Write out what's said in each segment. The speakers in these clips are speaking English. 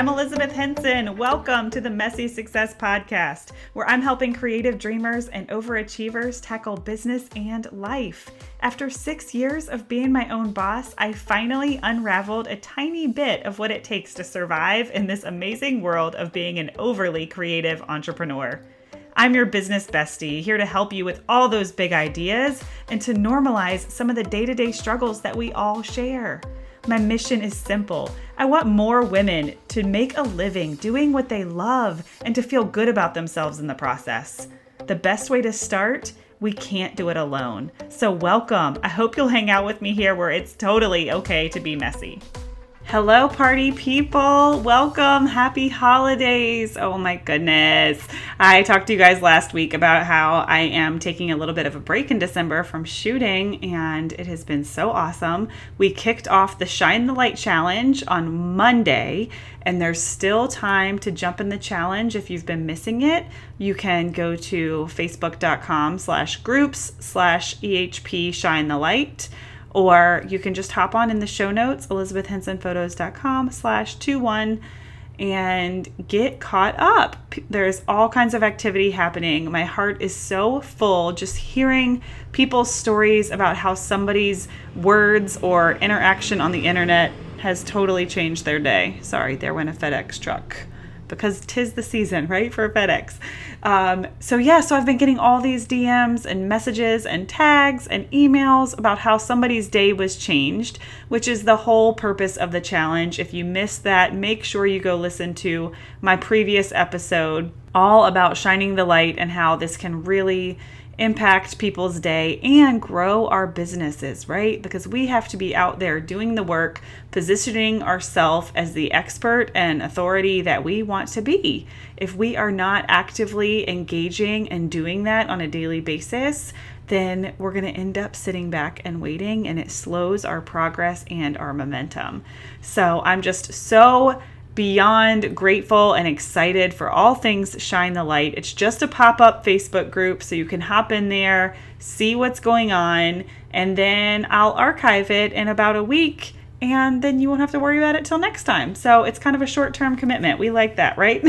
I'm Elizabeth Henson. Welcome to the Messy Success Podcast, where I'm helping creative dreamers and overachievers tackle business and life. After 6 years of being my own boss, I finally unraveled a tiny bit of what it takes to survive in this amazing world of being an overly creative entrepreneur. I'm your business bestie, here to help you with all those big ideas and to normalize some of the day-to-day struggles that we all share. My mission is simple. I want more women to make a living doing what they love and to feel good about themselves in the process. The best way to start? We can't do it alone. So welcome. I hope you'll hang out with me here where it's totally okay to be messy. Hello, party people. Welcome. Happy holidays. Oh my goodness. I talked to you guys last week about how I am taking a little bit of a break in December from shooting, and it has been so awesome. We kicked off the Shine the Light Challenge on Monday, and there's still time to jump in the challenge. If you've been missing it, you can go to facebook.com/groups/EHP Shine the Light. Or you can just hop on in the show notes, elizabethhensonphotos.com/21 and get caught up. There's all kinds of activity happening. My heart is so full just hearing people's stories about how somebody's words or interaction on the internet has totally changed their day. Sorry, there went a FedEx truck. Because 'tis the season, right, for FedEx. So I've been getting all these DMs and messages and tags and emails about how somebody's day was changed, which is the whole purpose of the challenge. If you missed that, make sure you go listen to my previous episode all about shining the light and how this can really impact people's day and grow our businesses, right? Because we have to be out there doing the work, positioning ourselves as the expert and authority that we want to be. If we are not actively engaging and doing that on a daily basis, then we're going to end up sitting back and waiting, and it slows our progress and our momentum. So I'm just so beyond grateful and excited for all things Shine the Light. It's just a pop-up Facebook group, so you can hop in there, see what's going on, and then I'll archive it in about a week, and then you won't have to worry about it till next time. So it's kind of a short-term commitment. We like that, right?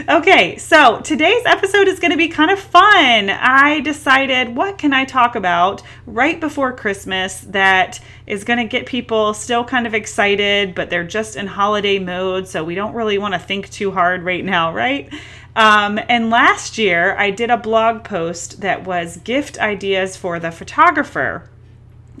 Okay, so today's episode is going to be kind of fun. I decided, what can I talk about right before Christmas that is going to get people still kind of excited, but they're just in holiday mode, so we don't really want to think too hard right now, right? And last year, I did a blog post that was gift ideas for the photographer.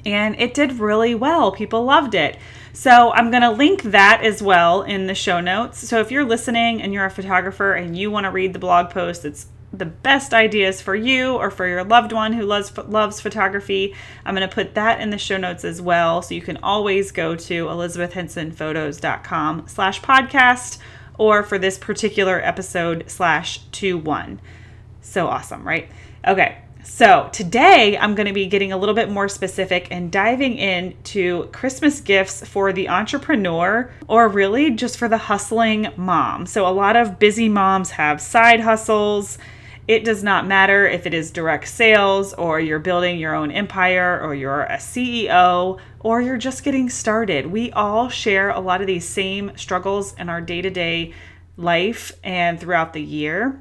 And it did really well. People loved it. So I'm going to link that as well in the show notes. So if you're listening and you're a photographer and you want to read the blog post, it's the best ideas for you or for your loved one who loves photography. I'm going to put that in the show notes as well. So you can always go to elizabethhensonphotos.com/podcast or for this particular episode /21. So awesome, right? Okay. So today I'm going to be getting a little bit more specific and diving into Christmas gifts for the entrepreneur, or really just for the hustling mom. So a lot of busy moms have side hustles. It does not matter if it is direct sales or you're building your own empire or you're a CEO or you're just getting started. We all share a lot of these same struggles in our day-to-day life and throughout the year.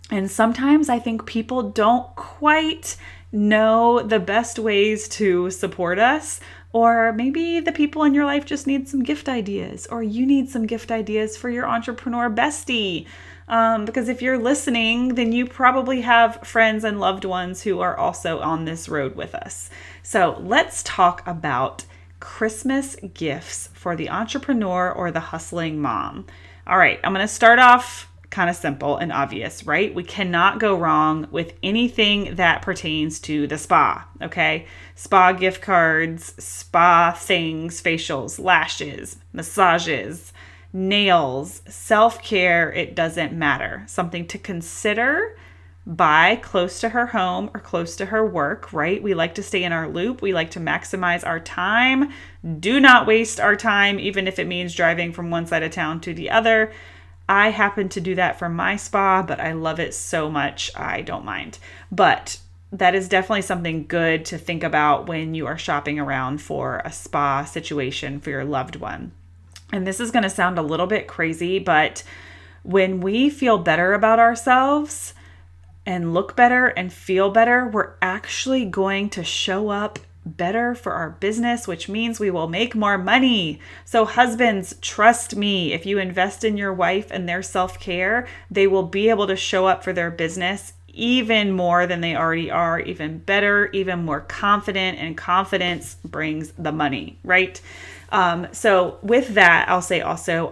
And sometimes I think people don't quite know the best ways to support us, or maybe the people in your life just need some gift ideas, or you need some gift ideas for your entrepreneur bestie. Because if you're listening, then you probably have friends and loved ones who are also on this road with us. So let's talk about Christmas gifts for the entrepreneur or the hustling mom. All right, I'm going to start off kind of simple and obvious, right? We cannot go wrong with anything that pertains to the spa, okay? Spa gift cards, spa things, facials, lashes, massages, nails, self-care, it doesn't matter. Something to consider. Buy close to her home or close to her work, right? We like to stay in our loop. We like to maximize our time. Do not waste our time, even if it means driving from one side of town to the other. I happen to do that for my spa, but I love it so much, I don't mind. But that is definitely something good to think about when you are shopping around for a spa situation for your loved one. And this is going to sound a little bit crazy, but when we feel better about ourselves and look better and feel better, we're actually going to show up better for our business, which means we will make more money. So husbands, trust me, if you invest in your wife and their self-care, they will be able to show up for their business even more than they already are, even better, even more confident, and confidence brings the money, right? So with that, I'll say also,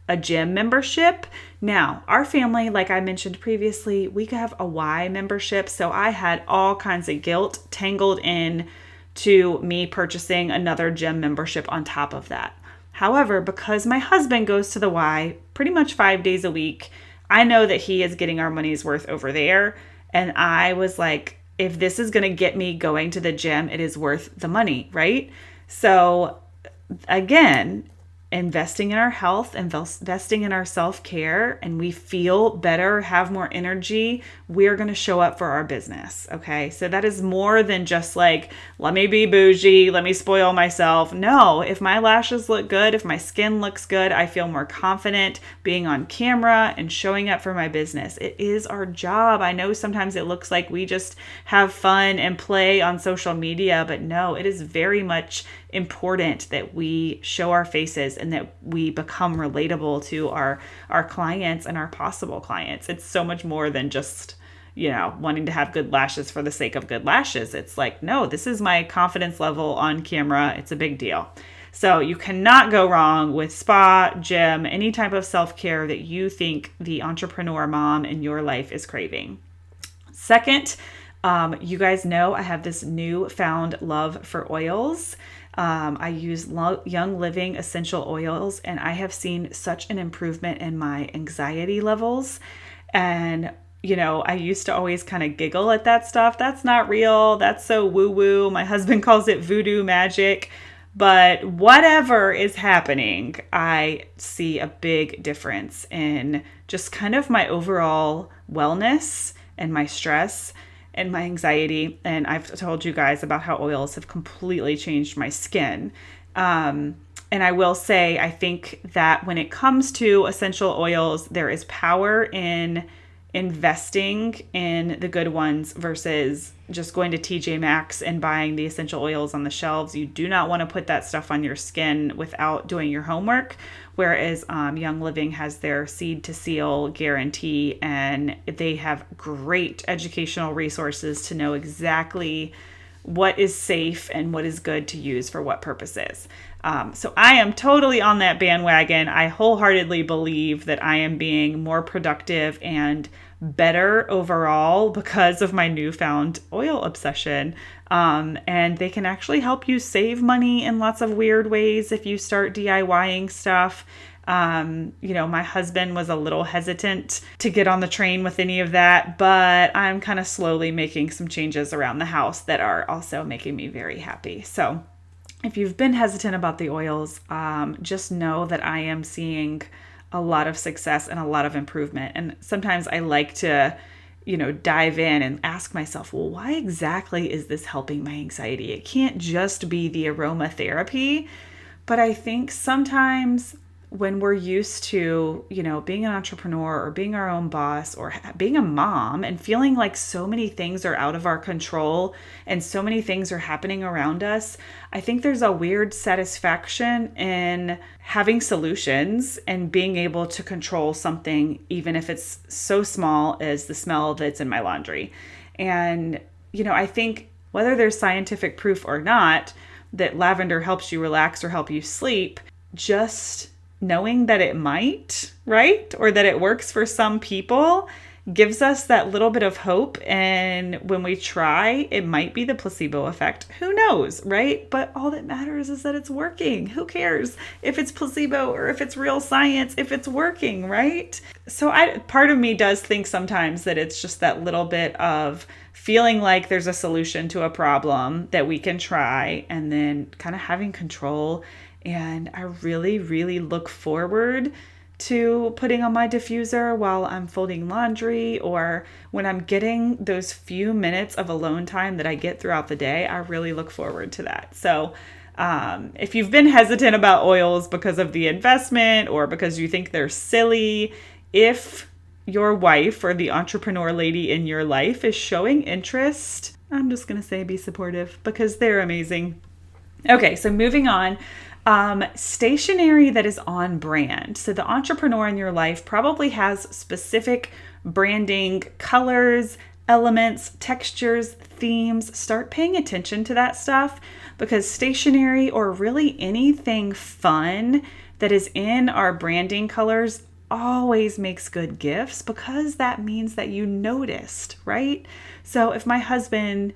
a gym membership. Now, our family, like I mentioned previously, we have a Y membership. So I had all kinds of guilt tangled in to me purchasing another gym membership on top of that. However, because my husband goes to the Y pretty much 5 days a week, I know that he is getting our money's worth over there. And I was like, if this is going to get me going to the gym, it is worth the money, right? So again, investing in our health, investing in our self-care, and we feel better, have more energy, we're going to show up for our business. Okay. So that is more than just like, let me be bougie, let me spoil myself. No, if my lashes look good, if my skin looks good, I feel more confident being on camera and showing up for my business. It is our job. I know sometimes it looks like we just have fun and play on social media, but no, it is very much important that we show our faces and that we become relatable to our clients and our possible clients. It's so much more than just, wanting to have good lashes for the sake of good lashes. It's like, no, this is my confidence level on camera. It's a big deal. So you cannot go wrong with spa, gym, any type of self-care that you think the entrepreneur mom in your life is craving. Second, you guys know I have this newfound love for oils. I use Young Living essential oils, and I have seen such an improvement in my anxiety levels. And, I used to always kind of giggle at that stuff. That's not real. That's so woo-woo. My husband calls it voodoo magic. But whatever is happening, I see a big difference in just kind of my overall wellness and my stress and my anxiety. And I've told you guys about how oils have completely changed my skin. And I will say, I think that when it comes to essential oils, there is power in investing in the good ones versus just going to TJ Maxx and buying the essential oils on the shelves. You do not want to put that stuff on your skin without doing your homework. Whereas Young Living has their seed to seal guarantee, and they have great educational resources to know exactly what is safe and what is good to use for what purposes. So I am totally on that bandwagon. I wholeheartedly believe that I am being more productive and better overall because of my newfound oil obsession. And they can actually help you save money in lots of weird ways if you start DIYing stuff. My husband was a little hesitant to get on the train with any of that, but I'm kind of slowly making some changes around the house that are also making me very happy. So if you've been hesitant about the oils, just know that I am seeing a lot of success and a lot of improvement. And sometimes I like to, dive in and ask myself, well, why exactly is this helping my anxiety? It can't just be the aromatherapy. But I think sometimes when we're used to, being an entrepreneur or being our own boss or being a mom and feeling like so many things are out of our control and so many things are happening around us, I think there's a weird satisfaction in having solutions and being able to control something, even if it's so small as the smell that's in my laundry. And, I think whether there's scientific proof or not that lavender helps you relax or help you sleep, just knowing that it might, right? Or that it works for some people gives us that little bit of hope. And when we try, it might be the placebo effect. Who knows, right? But all that matters is that it's working. Who cares if it's placebo or if it's real science, if it's working, right? So part of me does think sometimes that it's just that little bit of feeling like there's a solution to a problem that we can try and then kind of having control. And I really, really look forward to putting on my diffuser while I'm folding laundry or when I'm getting those few minutes of alone time that I get throughout the day. I really look forward to that. So If you've been hesitant about oils because of the investment or because you think they're silly, if your wife or the entrepreneur lady in your life is showing interest, I'm just going to say be supportive because they're amazing. Okay, so moving on. Stationery that is on brand. So the entrepreneur in your life probably has specific branding, colors, elements, textures, themes. Start paying attention to that stuff because stationery or really anything fun that is in our branding colors always makes good gifts because that means that you noticed, right? So if my husband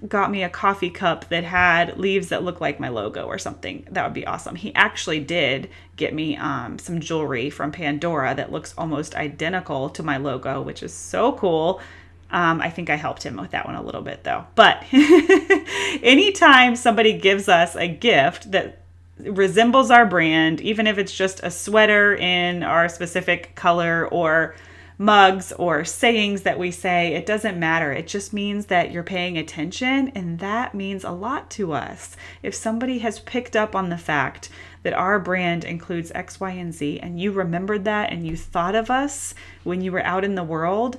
got me a coffee cup that had leaves that look like my logo or something, that would be awesome. He actually did get me some jewelry from Pandora that looks almost identical to my logo, which is so cool. I think I helped him with that one a little bit though. But anytime somebody gives us a gift that resembles our brand, even if it's just a sweater in our specific color or mugs or sayings that we say, it doesn't matter. It just means that you're paying attention, and that means a lot to us. If somebody has picked up on the fact that our brand includes X, Y, and Z, and you remembered that and you thought of us when you were out in the world,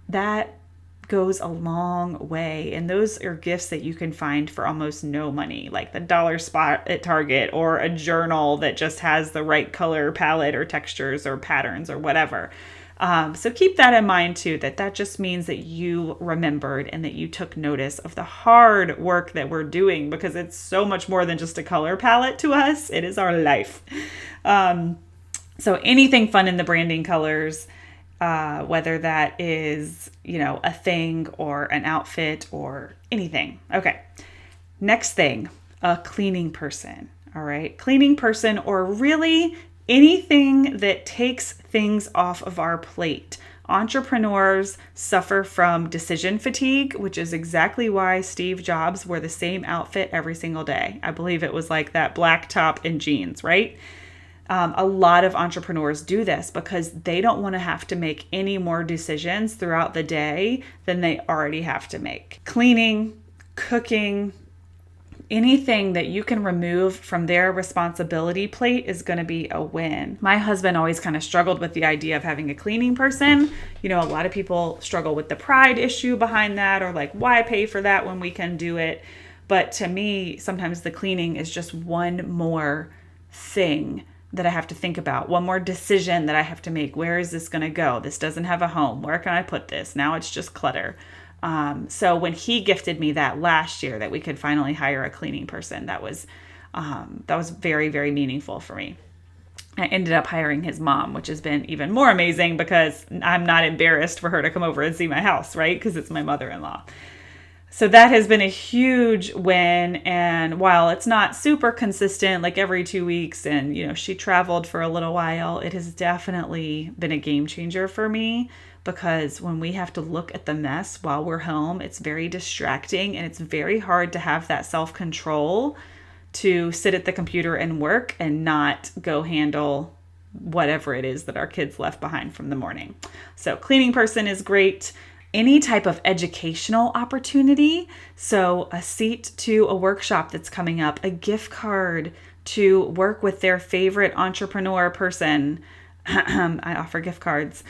that goes a long way. And those are gifts that you can find for almost no money, like the dollar spot at Target or a journal that just has the right color palette or textures or patterns or whatever. So keep that in mind too, that just means that you remembered and that you took notice of the hard work that we're doing, because it's so much more than just a color palette to us. It is our life. So anything fun in the branding colors, whether that is, a thing or an outfit or anything. Okay. Next thing, a cleaning person. All right. Cleaning person, or really anything that takes things off of our plate. Entrepreneurs suffer from decision fatigue, which is exactly why Steve Jobs wore the same outfit every single day. I believe it was like that black top and jeans, right? A lot of entrepreneurs do this because they don't want to have to make any more decisions throughout the day than they already have to make. Cleaning, cooking, anything that you can remove from their responsibility plate is going to be a win. My husband always kind of struggled with the idea of having a cleaning person. A lot of people struggle with the pride issue behind that, or like, why pay for that when we can do it? But to me, sometimes the cleaning is just one more thing that I have to think about, one more decision that I have to make. Where is this going to go? This doesn't have a home. Where can I put this? Now it's just clutter. So when he gifted me that last year, that we could finally hire a cleaning person, that was very, very meaningful for me. I ended up hiring his mom, which has been even more amazing because I'm not embarrassed for her to come over and see my house, right? Because it's my mother-in-law. So that has been a huge win. And while it's not super consistent, like every 2 weeks, and, she traveled for a little while, it has definitely been a game changer for me, because when we have to look at the mess while we're home, it's very distracting, and it's very hard to have that self-control to sit at the computer and work and not go handle whatever it is that our kids left behind from the morning. So cleaning person is great. Any type of educational opportunity, so a seat to a workshop that's coming up, a gift card to work with their favorite entrepreneur person. I offer gift cards.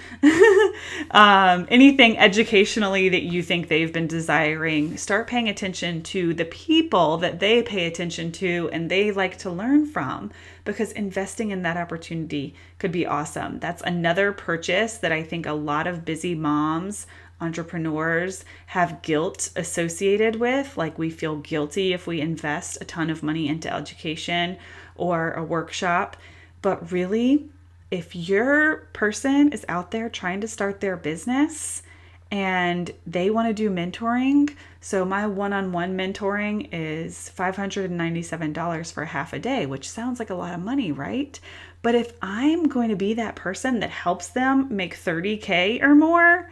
Anything educationally that you think they've been desiring, start paying attention to the people that they pay attention to and they like to learn from, because investing in that opportunity could be awesome. That's another purchase that I think a lot of busy moms, entrepreneurs have guilt associated with. Like, we feel guilty if we invest a ton of money into education or a workshop. But really, if your person is out there trying to start their business and they want to do mentoring, so my one-on-one mentoring is $597 for half a day, which sounds like a lot of money, right? But if I'm going to be that person that helps them make $30K or more,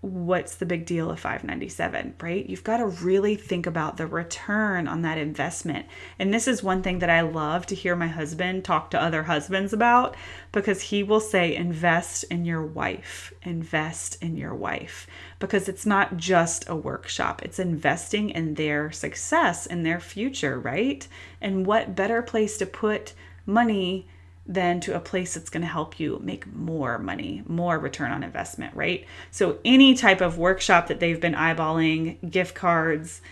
what's the big deal of $597, right? You've got to really think about the return on that investment. And this is one thing that I love to hear my husband talk to other husbands about, because he will say, invest in your wife, invest in your wife, because it's not just a workshop. It's investing in their success and their future, right? And what better place to put money than to a place that's going to help you make more money, more return on investment, right? So any type of workshop that they've been eyeballing, gift cards,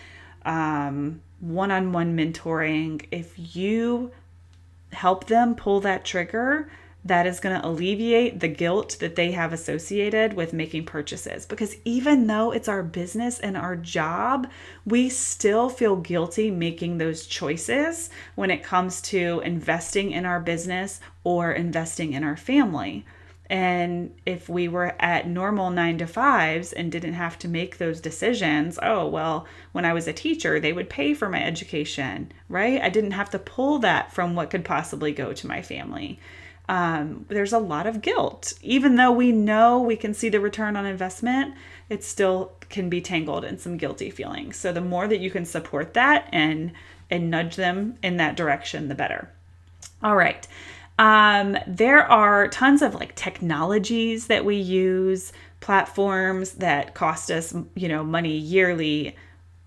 one-on-one mentoring, if you help them pull that trigger, that is going to alleviate the guilt that they have associated with making purchases. Because even though it's our business and our job, we still feel guilty making those choices when it comes to investing in our business or investing in our family. And if we were at normal 9-to-5s and didn't have to make those decisions, oh, well, when I was a teacher, they would pay for my education, right? I didn't have to pull that from what could possibly go to my family. There's a lot of guilt. Even though we know we can see the return on investment, it still can be tangled in some guilty feelings. So the more that you can support that and nudge them in that direction, the better. All right. There are tons of like technologies that we use, platforms that cost us, money yearly,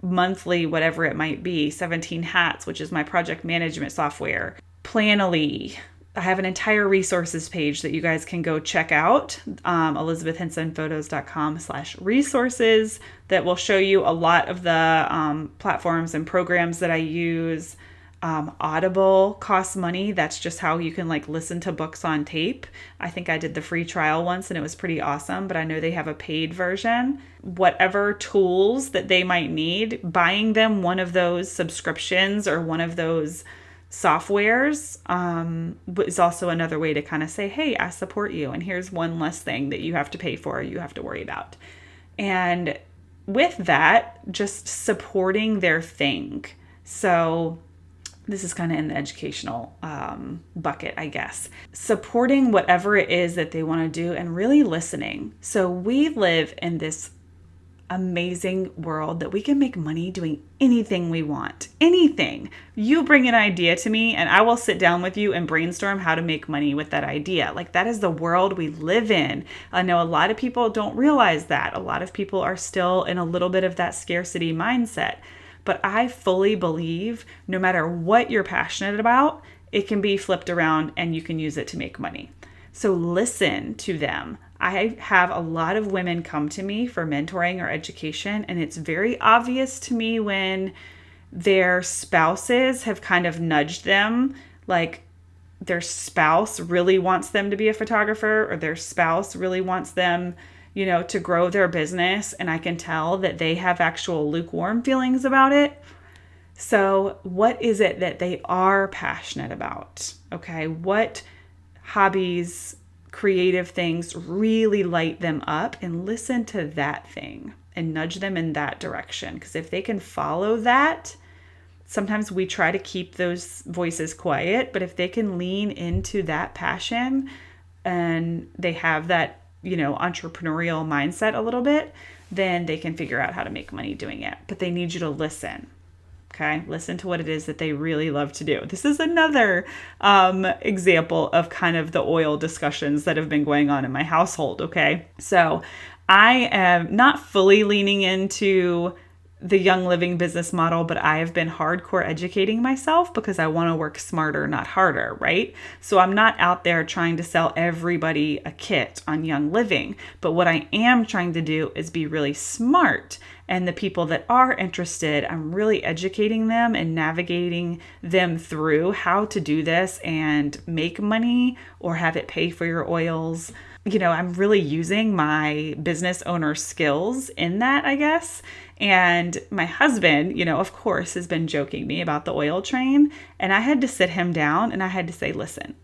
monthly, whatever it might be. 17 Hats, which is my project management software. Planoly. I have an entire resources page that you guys can go check out, elizabethhensonphotos.com/resources, that will show you a lot of the platforms and programs that I use. Audible costs money. That's just how you can like listen to books on tape. I think I did the free trial once and it was pretty awesome, but I know they have a paid version. Whatever tools that they might need, buying them one of those subscriptions or one of those softwares is also another way to kind of say, hey, I support you, and here's one less thing that you have to pay for, you have to worry about. And with that, just supporting their thing. So this is kind of in the educational bucket, I guess. Supporting whatever it is that they want to do and really listening. So we live in this amazing world that we can make money doing anything we want. Anything. You bring an idea to me and I will sit down with you and brainstorm how to make money with that idea. Like, that is the world we live in. I know a lot of people don't realize that. A lot of people are still in a little bit of that scarcity mindset. But I fully believe no matter what you're passionate about, it can be flipped around and you can use it to make money. So listen to them. I have a lot of women come to me for mentoring or education, and it's very obvious to me when their spouses have kind of nudged them, like their spouse really wants them to be a photographer, or their spouse really wants them, to grow their business, and I can tell that they have actual lukewarm feelings about it. So what is it that they are passionate about? Okay, what hobbies, creative things really light them up, and listen to that thing and nudge them in that direction. Because if they can follow that, sometimes we try to keep those voices quiet, but if they can lean into that passion and they have that, entrepreneurial mindset a little bit, then they can figure out how to make money doing it. But they need you to listen. Okay, listen to what it is that they really love to do. This is another example of kind of the oil discussions that have been going on in my household. Okay, so I am not fully leaning into the Young Living business model, but I have been hardcore educating myself because I want to work smarter, not harder, right? So I'm not out there trying to sell everybody a kit on Young Living, but what I am trying to do is be really smart. And the people that are interested, I'm really educating them and navigating them through how to do this and make money or have it pay for your oils. I'm really using my business owner skills in that, I guess. And my husband, of course, has been joking me about the oil train. And I had to sit him down and I had to say, listen,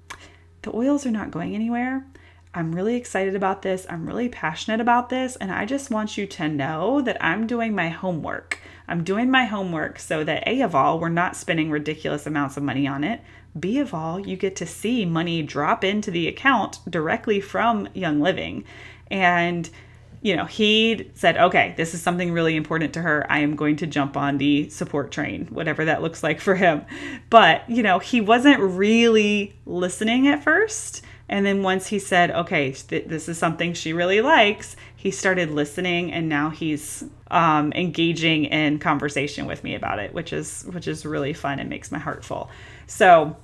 the oils are not going anywhere. I'm really excited about this. I'm really passionate about this. And I just want you to know that I'm doing my homework. I'm doing my homework so that A, of all, we're not spending ridiculous amounts of money on it. B, of all, you get to see money drop into the account directly from Young Living. And he said, okay, this is something really important to her. I am going to jump on the support train, whatever that looks like for him. But, he wasn't really listening at first. And then once he said, okay, this is something she really likes, he started listening, and now he's engaging in conversation with me about it, which is really fun and makes my heart full. So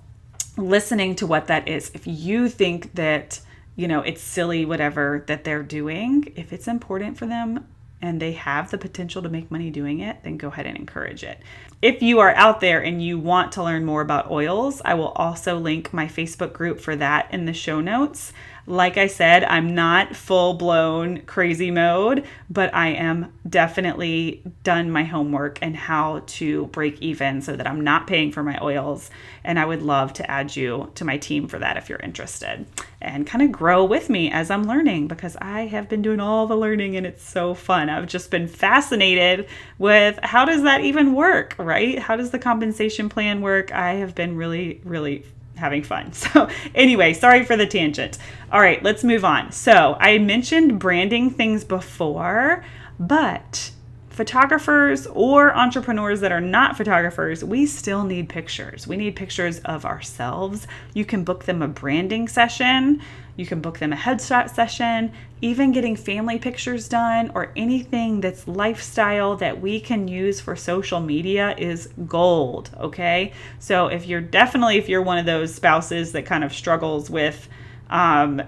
listening to what that is, if you think that, it's silly, whatever that they're doing, if it's important for them and they have the potential to make money doing it, then go ahead and encourage it. If you are out there and you want to learn more about oils, I will also link my Facebook group for that in the show notes. Like I said, I'm not full-blown crazy mode, but I am definitely done my homework and how to break even so that I'm not paying for my oils. And I would love to add you to my team for that if you're interested, and kind of grow with me as I'm learning, because I have been doing all the learning and it's so fun. I've just been fascinated with how does that even work, right? How does the compensation plan work? I have been really, really having fun. So anyway, sorry for the tangent. All right, let's move on. So I mentioned branding things before, but photographers or entrepreneurs that are not photographers, we still need pictures. We need pictures of ourselves. You can book them a branding session. You can book them a headshot session, even getting family pictures done, or anything that's lifestyle that we can use for social media is gold, okay? So if you're one of those spouses that kind of struggles with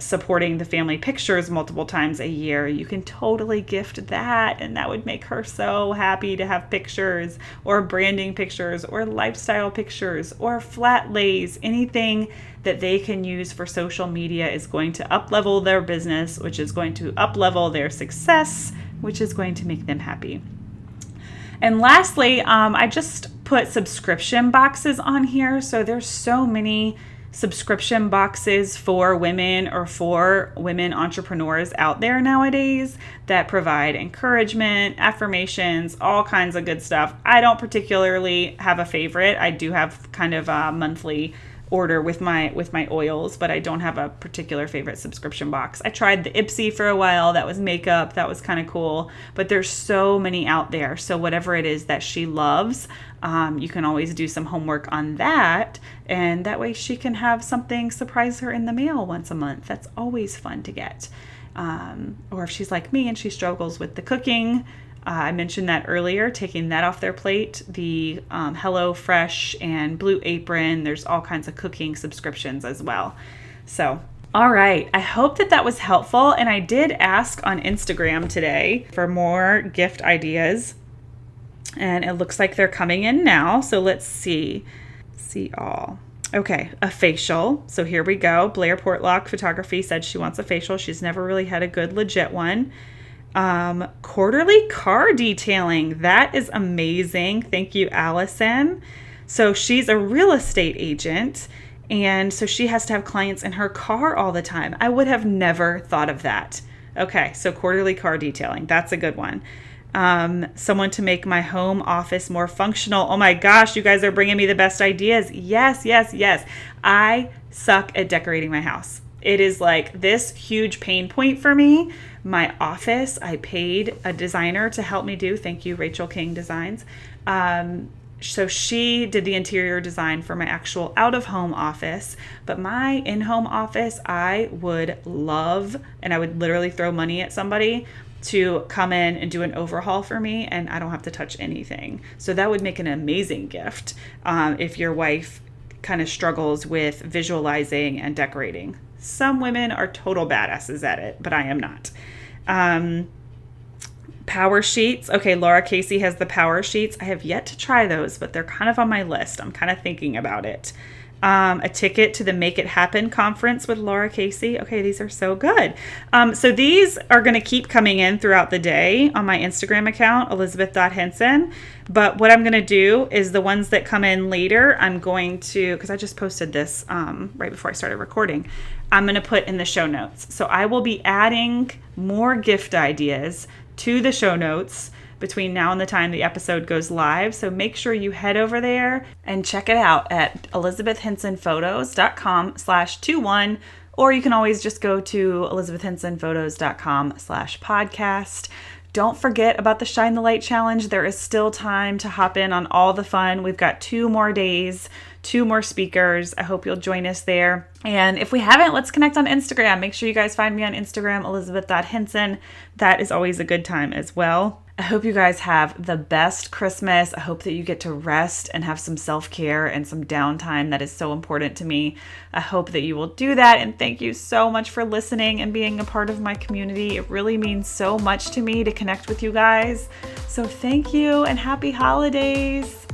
supporting the family pictures multiple times a year, you can totally gift that, and that would make her so happy to have pictures, or branding pictures, or lifestyle pictures, or flat lays. Anything that they can use for social media is going to up-level their business, which is going to up-level their success, which is going to make them happy. And lastly, I just put subscription boxes on here. So there's so many subscription boxes for women or for women entrepreneurs out there nowadays that provide encouragement, affirmations, all kinds of good stuff. I don't particularly have a favorite. I do have kind of a monthly order with my oils, but I don't have a particular favorite subscription box. I tried the Ipsy for a while. That was makeup. That was kind of cool. But there's so many out there. So whatever it is that she loves, you can always do some homework on that. And that way she can have something surprise her in the mail once a month. That's always fun to get. Or if she's like me and she struggles with the cooking, I mentioned that earlier, taking that off their plate. The HelloFresh and Blue Apron, there's all kinds of cooking subscriptions as well. So, all right. I hope that was helpful. And I did ask on Instagram today for more gift ideas. And it looks like they're coming in now. So let's see. See all. Okay, a facial. So here we go. Blair Portlock Photography said she wants a facial. She's never really had a good legit one. Quarterly car detailing. That is amazing. Thank you, Allison. So she's a real estate agent, and so she has to have clients in her car all the time. I would have never thought of that. Okay, so quarterly car detailing. That's a good one. Someone to make my home office more functional. Oh my gosh, you guys are bringing me the best ideas. Yes, yes, yes. I suck at decorating my house. It is like this huge pain point for me. My office, I paid a designer to help me do. Thank you, Rachel King Designs. So she did the interior design for my actual out-of-home office. But my in-home office, I would love, and I would literally throw money at somebody to come in and do an overhaul for me, and I don't have to touch anything. So that would make an amazing gift if your wife kind of struggles with visualizing and decorating. Some women are total badasses at it, but I am not. Power sheets. Okay, Laura Casey has the power sheets. I have yet to try those, but they're kind of on my list. I'm kind of thinking about it. A ticket to the Make It Happen conference with Laura Casey. Okay, these are so good. So these are going to keep coming in throughout the day on my Instagram account, Elizabeth.Henson. But what I'm going to do is the ones that come in later, I'm going to, because I just posted this right before I started recording, I'm going to put in the show notes. So I will be adding more gift ideas to the show notes between now and the time the episode goes live. So make sure you head over there and check it out at ElizabethHensonPhotos.com/21 or you can always just go to elizabethhensonphotos.com/podcast. Don't forget about the Shine the Light Challenge. There is still time to hop in on all the fun. We've got 2 more days, 2 more speakers. I hope you'll join us there. And if we haven't, let's connect on Instagram. Make sure you guys find me on Instagram, elizabeth.henson. That is always a good time as well. I hope you guys have the best Christmas. I hope that you get to rest and have some self-care and some downtime. That is so important to me. I hope that you will do that. And thank you so much for listening and being a part of my community. It really means so much to me to connect with you guys. So thank you and happy holidays.